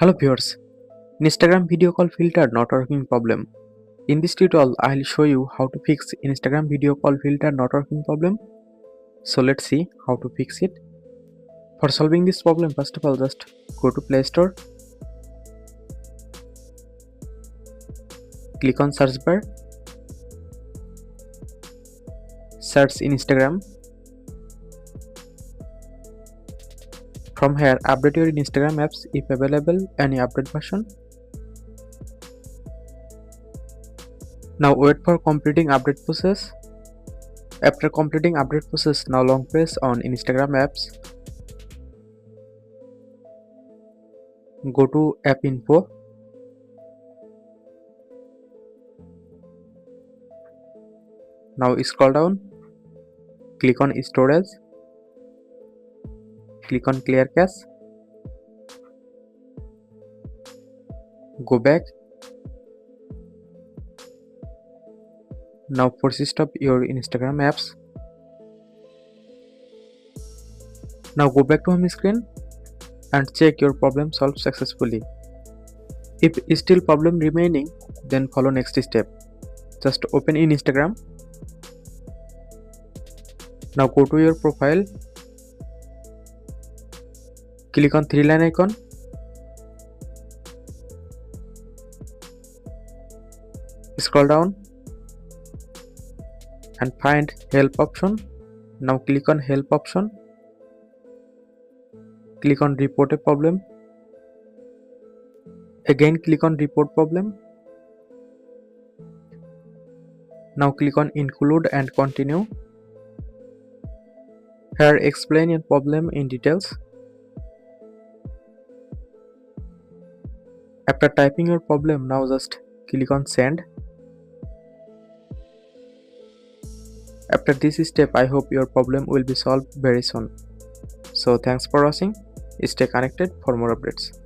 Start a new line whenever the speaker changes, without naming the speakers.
Hello viewers, Instagram video call filter not working problem. In this tutorial, I'll show you how to fix Instagram video call filter not working problem. So let's see how to fix it. For solving this problem, first of all, just go to Play Store, click on search bar, search Instagram. From here, update your Instagram apps if available, any update version. Now wait for completing update process. After completing update process, now long press on Instagram apps. Go to app info. Now scroll down. Click on storage. Click on clear cache. Go back. Now force stop your Instagram apps. Now go back to home screen and check your problem solved successfully. If still problem remaining, then follow next step. Just open in Instagram. Now go to your profile. Click on three line icon. Scroll down and find help option. Now click on help option. Click on report a problem. Again click on report problem. Now click on include and continue. Here explain your problem in details. After typing your problem, now just click on send. After this step, I hope your problem will be solved very soon. So thanks for watching. Stay connected for more updates.